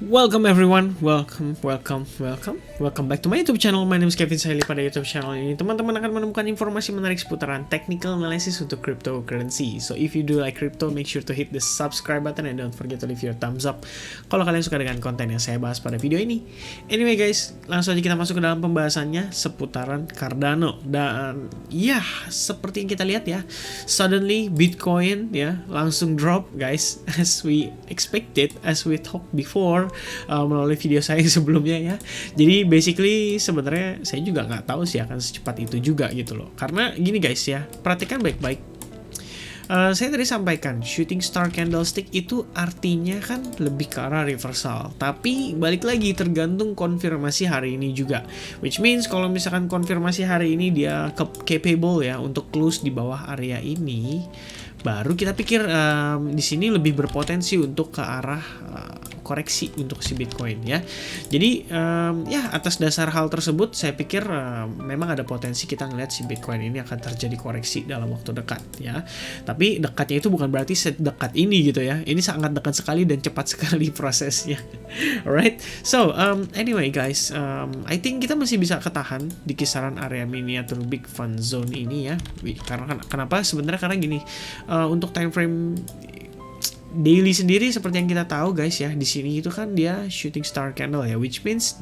Welcome everyone, welcome back to my YouTube channel. My name is Kevin Saili. Pada YouTube channel ini teman-teman akan menemukan informasi menarik seputaran technical analysis untuk cryptocurrency. So if you do like crypto, make sure to hit the subscribe button and don't forget to leave your thumbs up kalau kalian suka dengan konten yang saya bahas pada video ini. Anyway guys, langsung aja kita masuk ke dalam pembahasannya seputaran Cardano. Dan ya, seperti yang kita lihat ya, suddenly Bitcoin ya langsung drop guys, as we expected, as we talked before melalui video saya sebelumnya ya. Jadi basically sebenarnya saya juga nggak tahu sih akan secepat itu juga gitu loh. Karena gini guys ya, perhatikan baik-baik. Saya tadi sampaikan shooting star candlestick itu artinya kan lebih ke arah reversal. Tapi balik lagi tergantung konfirmasi hari ini juga. Which means kalau misalkan konfirmasi hari ini dia capable ya untuk close di bawah area ini, baru kita pikir di sini lebih berpotensi untuk ke arah koreksi untuk si Bitcoin ya. Jadi ya atas dasar hal tersebut saya pikir memang ada potensi kita ngelihat si Bitcoin ini akan terjadi koreksi dalam waktu dekat ya. Tapi dekatnya itu bukan berarti sedekat ini gitu ya. Ini sangat dekat sekali dan cepat sekali prosesnya. Alright. So anyway guys, I think kita masih bisa ketahan di kisaran area miniatur big fund zone ini ya. Karena kenapa? Sebenarnya karena gini, untuk time frame daily sendiri seperti yang kita tahu guys ya, di sini itu kan dia shooting star candle ya, which means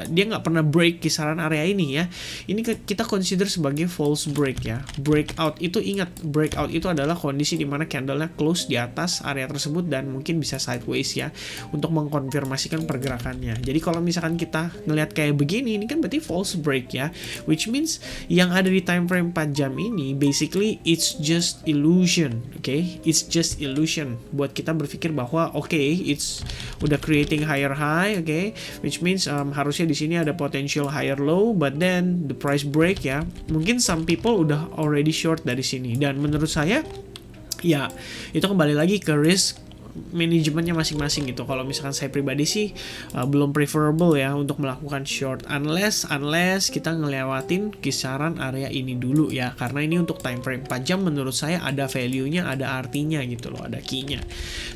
dia nggak pernah break kisaran area ini ya. Ini kita consider sebagai false break ya. Breakout itu, ingat, breakout itu adalah kondisi dimana candlenya close di atas area tersebut dan mungkin bisa sideways ya untuk mengkonfirmasikan pergerakannya. Jadi kalau misalkan kita ngelihat kayak begini, ini kan berarti false break ya, which means yang ada di time frame 4 jam ini basically it's just illusion, okay? It's just illusion buat kita berpikir bahwa it's udah creating higher high, okay, which means harusnya di sini ada potential higher low, but then the price break ya. Mungkin some people udah already short dari sini, dan menurut saya ya itu kembali lagi ke risk manajemennya masing-masing gitu. Kalau misalkan saya pribadi sih belum preferable ya untuk melakukan short unless kita ngelewatin kisaran area ini dulu ya, karena ini untuk time frame 4 jam menurut saya ada value-nya, ada artinya gitu loh, ada key-nya.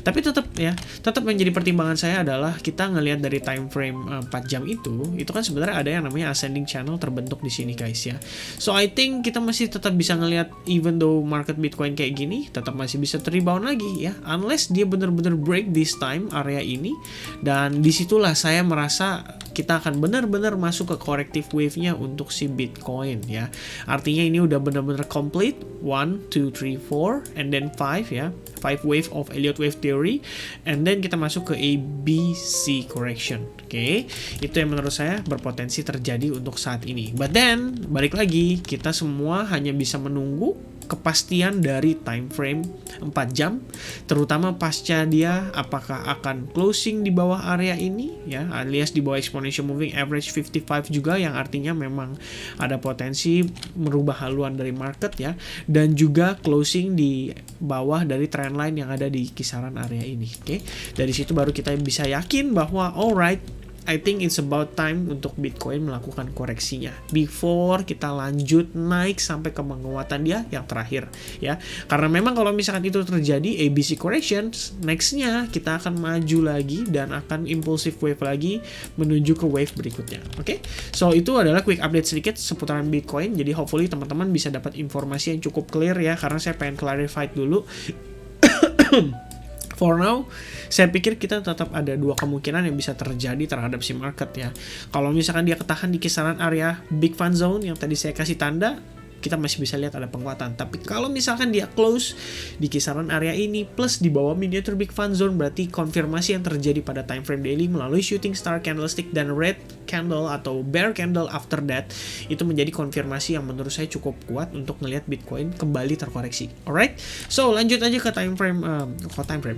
Tapi tetap menjadi pertimbangan saya adalah kita ngelihat dari time frame 4 jam itu kan sebenarnya ada yang namanya ascending channel terbentuk di sini guys ya. So I think kita masih tetap bisa ngelihat, even though market Bitcoin kayak gini, tetap masih bisa rebound lagi ya, unless dia bener break this time area ini, dan disitulah saya merasa kita akan benar-benar masuk ke corrective wave-nya untuk si Bitcoin ya. Artinya ini udah benar-benar complete 1, 2, 3, 4 and then 5 ya, 5 wave of Elliott wave theory, and then kita masuk ke ABC correction. Oke, itu yang menurut saya berpotensi terjadi untuk saat ini. But then balik lagi, kita semua hanya bisa menunggu kepastian dari time frame 4 jam, terutama pasca dia apakah akan closing di bawah area ini ya, alias di bawah exponential moving average 55 juga, yang artinya memang ada potensi merubah haluan dari market ya, dan juga closing di bawah dari trendline yang ada di kisaran area ini. Oke, dari situ baru kita bisa yakin bahwa alright, I think it's about time untuk Bitcoin melakukan koreksinya before kita lanjut naik sampai ke penguatan dia yang terakhir ya. Karena memang kalau misalkan itu terjadi ABC correction, nextnya kita akan maju lagi dan akan impulsive wave lagi menuju ke wave berikutnya. Oke, so itu adalah quick update sedikit seputaran Bitcoin. Jadi hopefully teman-teman bisa dapat informasi yang cukup clear ya, karena saya pengen clarify dulu. For now, saya pikir kita tetap ada dua kemungkinan yang bisa terjadi terhadap si market ya. Kalau misalkan dia ketahan di kisaran area big fund zone yang tadi saya kasih tanda, kita masih bisa lihat ada penguatan. Tapi kalau misalkan dia close di kisaran area ini plus di bawah miniatur big fund zone, berarti konfirmasi yang terjadi pada time frame daily melalui shooting star candlestick dan red candle atau bear candle after that, itu menjadi konfirmasi yang menurut saya cukup kuat untuk ngelihat Bitcoin kembali terkoreksi. Alright, so lanjut aja ke time frame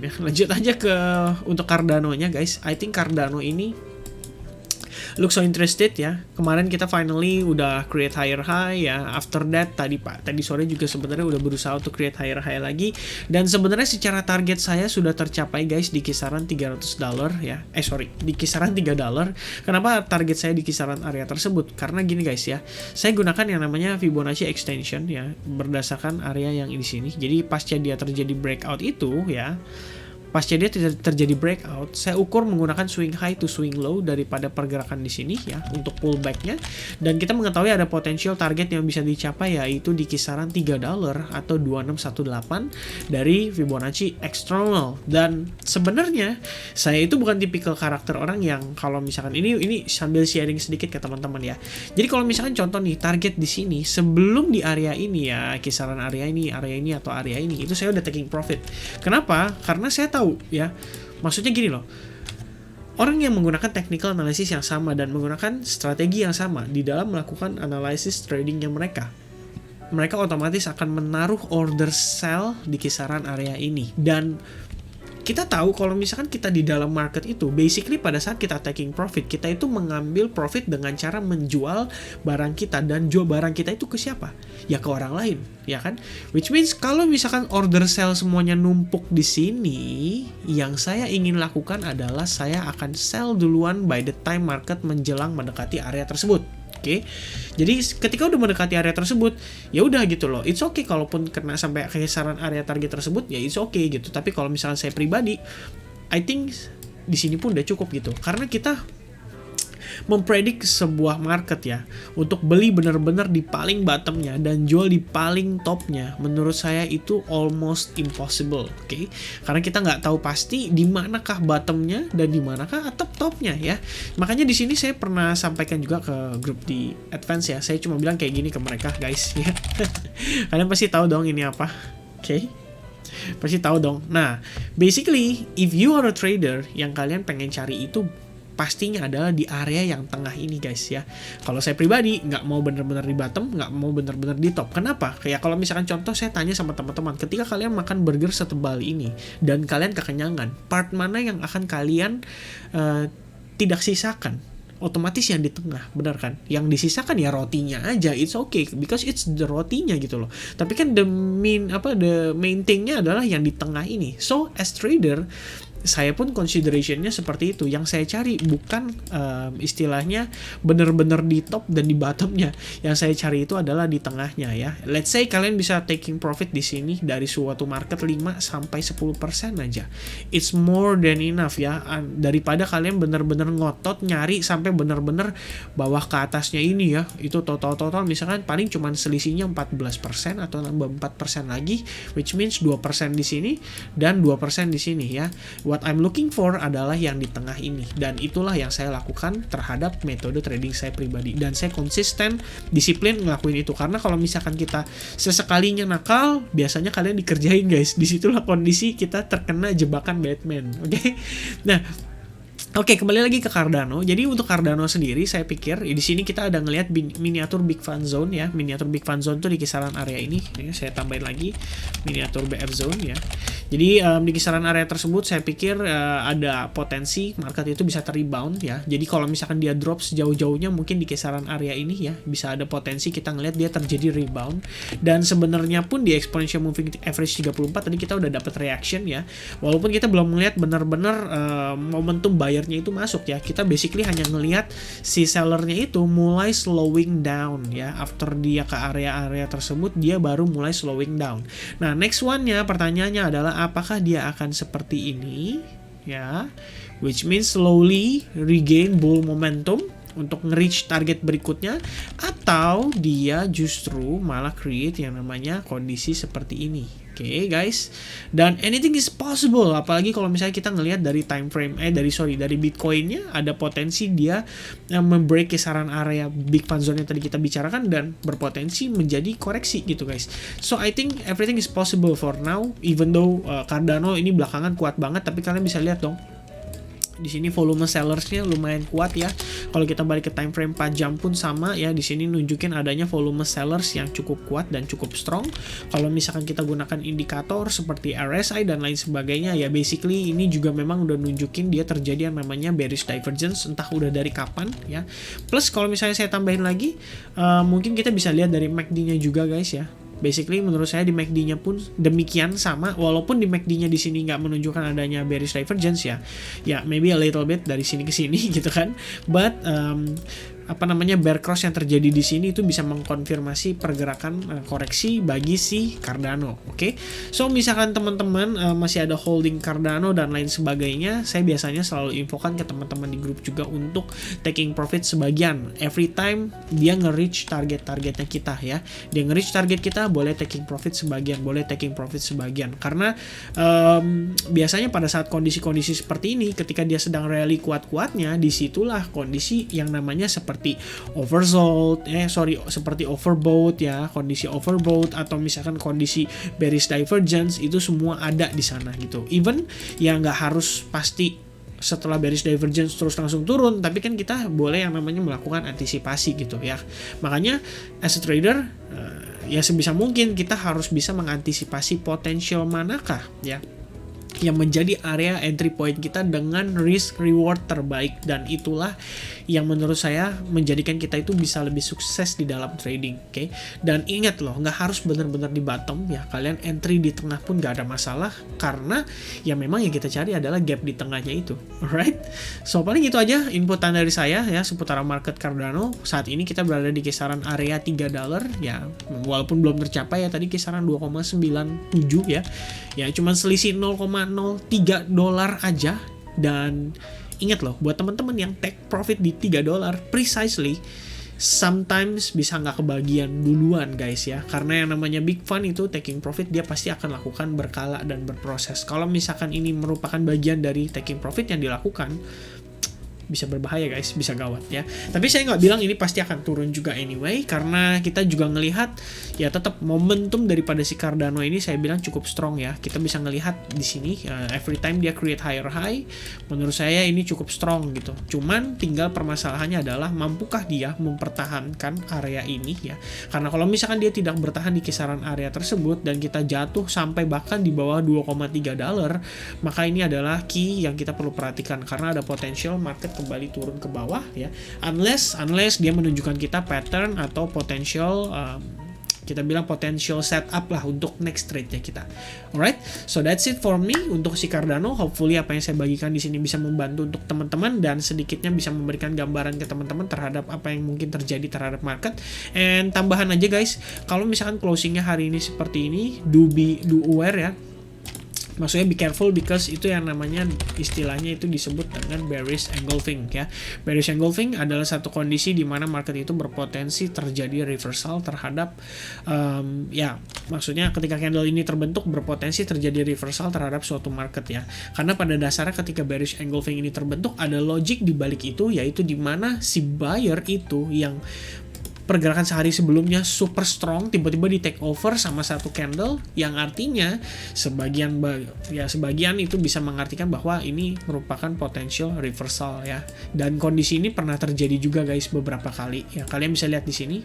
ya. Lanjut aja ke untuk Cardano-nya guys. I think Cardano ini look so interested ya. Kemarin kita finally udah create higher high ya. After that tadi sore juga sebenarnya udah berusaha untuk create higher high lagi, dan sebenarnya secara target saya sudah tercapai guys di kisaran $300 ya. Di kisaran $3. Kenapa target saya di kisaran area tersebut? Karena gini guys ya, saya gunakan yang namanya Fibonacci extension ya, berdasarkan area yang di sini. Jadi pasca dia terjadi breakout itu ya, pasca dia terjadi breakout, saya ukur menggunakan swing high to swing low daripada pergerakan di sini ya untuk pullbacknya, dan kita mengetahui ada potensial target yang bisa dicapai yaitu di kisaran $3 atau 2618 dari Fibonacci external. Dan sebenarnya saya itu bukan tipikal karakter orang yang kalau misalkan ini sambil sharing sedikit ke teman-teman ya. Jadi kalau misalkan contoh nih target di sini sebelum di area ini ya, kisaran area ini atau area ini, itu saya udah taking profit. Kenapa? Karena saya tahu ya. Maksudnya gini loh. Orang yang menggunakan technical analysis yang sama dan menggunakan strategi yang sama di dalam melakukan analisis tradingnya mereka otomatis akan menaruh order sell di kisaran area ini. Dan kita tahu kalau misalkan kita di dalam market itu, basically pada saat kita taking profit, kita itu mengambil profit dengan cara menjual barang kita, dan jual barang kita itu ke siapa? Ya ke orang lain, ya kan? Which means kalau misalkan order sell semuanya numpuk di sini, yang saya ingin lakukan adalah saya akan sell duluan by the time market menjelang mendekati area tersebut. Oke, jadi ketika udah mendekati area tersebut, ya udah gitu loh. It's okay kalaupun kena sampai kisaran area target tersebut, ya it's okay gitu. Tapi kalau misalnya saya pribadi, I think di sini pun udah cukup gitu. Karena kita mempredik sebuah market ya untuk beli benar-benar di paling bottomnya dan jual di paling topnya, menurut saya itu almost impossible. Oke, karena kita nggak tahu pasti di manakah bottomnya dan di manakah topnya ya. Makanya di sini saya pernah sampaikan juga ke grup di Advance ya, saya cuma bilang kayak gini ke mereka, guys ya. Kalian pasti tahu dong ini apa. Oke, pasti tahu dong. Nah, basically if you are a trader, yang kalian pengen cari itu pastinya adalah di area yang tengah ini, guys ya. Kalau saya pribadi nggak mau bener-bener di bottom, nggak mau bener-bener di top. Kenapa? Kayak kalau misalkan contoh saya tanya sama teman-teman, ketika kalian makan burger setebal ini dan kalian kekenyangan, part mana yang akan kalian tidak sisakan? Otomatis yang di tengah, benar kan? Yang disisakan ya rotinya aja, it's okay because it's the rotinya gitu loh. Tapi kan the main thingnya adalah yang di tengah ini. So as trader, saya pun considerationnya seperti itu. Yang saya cari bukan istilahnya bener-bener di top dan di bottomnya. Yang saya cari itu adalah di tengahnya ya. Let's say kalian bisa taking profit di sini dari suatu market 5-10% aja. It's more than enough ya. Daripada kalian bener-bener ngotot nyari sampai bener-bener bawah ke atasnya ini ya. Itu total misalkan paling cuman selisihnya 14% atau nambah 4% lagi, which means 2% di sini dan 2% di sini ya. What I'm looking for adalah yang di tengah ini, dan itulah yang saya lakukan terhadap metode trading saya pribadi, dan saya konsisten disiplin ngelakuin itu. Karena kalau misalkan kita sesekalinya nakal, biasanya kalian dikerjain, guys. Disitulah kondisi kita terkena jebakan Batman. Oke? Nah, oke, kembali lagi ke Cardano. Jadi untuk Cardano sendiri, saya pikir di sini kita ada ngelihat miniatur Big Fan Zone ya. Miniatur Big Fan Zone itu di kisaran area ini. Ini saya tambahin lagi miniatur BF Zone ya. Jadi di kisaran area tersebut saya pikir ada potensi market itu bisa terrebound ya. Jadi kalau misalkan dia drop sejauh-jauhnya mungkin di kisaran area ini ya, bisa ada potensi kita ngelihat dia terjadi rebound. Dan sebenarnya pun di exponential moving average 34 tadi kita udah dapat reaction ya. Walaupun kita belum melihat benar-benar momentum buyernya itu masuk ya. Kita basically hanya ngelihat si sellernya itu mulai slowing down ya. After dia ke area-area tersebut, dia baru mulai slowing down. Nah, next one-nya pertanyaannya adalah apakah dia akan seperti ini ya, which means slowly regain bull momentum untuk nge-reach target berikutnya, atau dia justru malah create yang namanya kondisi seperti ini. Oke, guys, dan anything is possible, apalagi kalau misalnya kita ngelihat dari time frame dari Bitcoinnya ada potensi dia membreak kisaran area Big Fan Zone yang tadi kita bicarakan dan berpotensi menjadi koreksi gitu, guys. So I think everything is possible for now, even though Cardano ini belakangan kuat banget, tapi kalian bisa lihat dong. Di sini volume sellersnya lumayan kuat ya. Kalau kita balik ke time frame 4 jam pun sama ya. Di sini nunjukin adanya volume sellers yang cukup kuat dan cukup strong. Kalau misalkan kita gunakan indikator seperti RSI dan lain sebagainya ya, basically ini juga memang udah nunjukin dia terjadi yang namanya bearish divergence, entah udah dari kapan ya. Plus kalau misalnya saya tambahin lagi, mungkin kita bisa lihat dari MACD-nya juga, guys ya. Basically menurut saya di MACD-nya pun demikian sama, walaupun di MACD-nya di sini nggak menunjukkan adanya bearish divergence ya, maybe a little bit dari sini ke sini gitu kan, but bear cross yang terjadi di sini itu bisa mengkonfirmasi pergerakan koreksi bagi si Cardano. Oke. So misalkan teman-teman masih ada holding Cardano dan lain sebagainya, saya biasanya selalu infokan ke teman-teman di grup juga untuk taking profit sebagian every time dia nge-reach target-targetnya kita ya. Dia nge-reach target kita, boleh taking profit sebagian, karena biasanya pada saat kondisi-kondisi seperti ini, ketika dia sedang rally kuat-kuatnya, disitulah kondisi yang namanya seperti seperti overbought ya, kondisi overbought atau misalkan kondisi bearish divergence, itu semua ada di sana gitu. Even ya nggak harus pasti setelah bearish divergence terus langsung turun, tapi kan kita boleh yang namanya melakukan antisipasi gitu ya. Makanya as a trader ya sebisa mungkin kita harus bisa mengantisipasi potensial manakah ya yang menjadi area entry point kita dengan risk reward terbaik, dan itulah yang menurut saya menjadikan kita itu bisa lebih sukses di dalam trading. Oke. Dan ingat loh, nggak harus benar-benar di bottom ya, kalian entry di tengah pun nggak ada masalah, karena ya memang yang kita cari adalah gap di tengahnya itu. Alright, so paling itu aja inputan dari saya ya seputar market Cardano. Saat ini kita berada di kisaran area $3 ya, walaupun belum tercapai ya, tadi kisaran 2,97 ya, cuman selisih $0,03 aja. Dan ingat loh, buat teman-teman yang take profit di $3 precisely, sometimes bisa nggak kebagian duluan guys ya, karena yang namanya big fund itu taking profit dia pasti akan lakukan berkala dan berproses. Kalau misalkan ini merupakan bagian dari taking profit yang dilakukan, bisa berbahaya guys, bisa gawat ya. Tapi saya nggak bilang ini pasti akan turun juga anyway, karena kita juga ngelihat ya tetap momentum daripada si Cardano ini saya bilang cukup strong ya. Kita bisa ngelihat di sini every time dia create higher high, menurut saya ini cukup strong gitu. Cuman tinggal permasalahannya adalah mampukah dia mempertahankan area ini ya. Karena kalau misalkan dia tidak bertahan di kisaran area tersebut dan kita jatuh sampai bahkan di bawah $2,3, maka ini adalah key yang kita perlu perhatikan, karena ada potensial market kembali turun ke bawah ya, unless dia menunjukkan kita pattern atau potential kita bilang potential setup lah untuk next trade-nya kita. Alright, so that's it for me untuk si Cardano. Hopefully apa yang saya bagikan di sini bisa membantu untuk teman-teman dan sedikitnya bisa memberikan gambaran ke teman-teman terhadap apa yang mungkin terjadi terhadap market. And tambahan aja guys, kalau misalkan closingnya hari ini seperti ini, do aware ya. Maksudnya be careful, because itu yang namanya istilahnya itu disebut dengan bearish engulfing ya. Bearish engulfing adalah satu kondisi di mana market itu berpotensi terjadi reversal terhadap ya, maksudnya ketika candle ini terbentuk berpotensi terjadi reversal terhadap suatu market ya. Karena pada dasarnya ketika bearish engulfing ini terbentuk ada logic di balik itu, yaitu di mana si buyer itu yang pergerakan sehari sebelumnya super strong tiba-tiba di take over sama satu candle, yang artinya sebagian itu bisa mengartikan bahwa ini merupakan potential reversal ya. Dan kondisi ini pernah terjadi juga guys beberapa kali ya. Kalian bisa lihat di sini.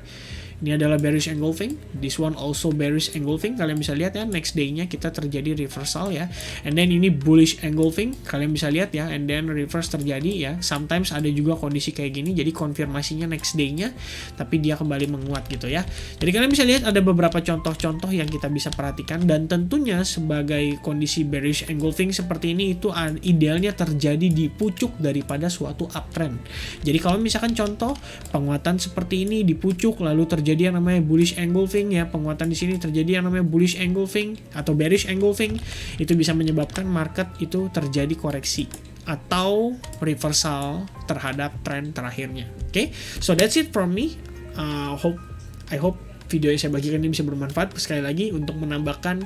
Ini adalah bearish engulfing, this one also bearish engulfing. Kalian bisa lihat ya, next day-nya kita terjadi reversal ya. And then ini bullish engulfing, kalian bisa lihat ya, and then reverse terjadi ya. Sometimes ada juga kondisi kayak gini, jadi konfirmasinya next day-nya, tapi dia kembali menguat gitu ya. Jadi kalian bisa lihat ada beberapa contoh-contoh yang kita bisa perhatikan, dan tentunya sebagai kondisi bearish engulfing seperti ini itu idealnya terjadi di pucuk daripada suatu uptrend. Jadi kalau misalkan contoh penguatan seperti ini di pucuk lalu terjadi yang namanya bullish engulfing ya, penguatan di sini terjadi yang namanya bullish engulfing atau bearish engulfing, itu bisa menyebabkan market itu terjadi koreksi atau reversal terhadap tren terakhirnya. Oke, so that's it from me. I hope video yang saya bagikan ini bisa bermanfaat sekali lagi untuk menambahkan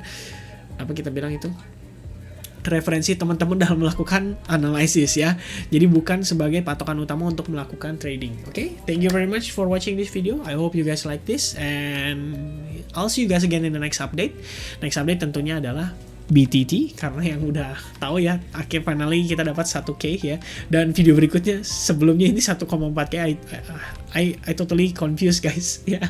apa kita bilang itu referensi teman-teman dalam melakukan analisis ya. Jadi bukan sebagai patokan utama untuk melakukan trading. Oke, thank you very much for watching this video. I hope you guys like this, and I'll see you guys again in the next update. Next update tentunya adalah BTT, karena yang udah tahu ya, akhir finally kita dapat 1K ya. Dan video berikutnya sebelumnya ini 1,4K. I totally confused guys ya.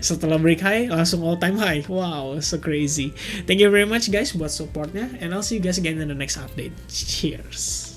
Setelah break high langsung all time high. Wow, so crazy. Thank you very much guys buat supportnya, and I'll see you guys again in the next update. Cheers.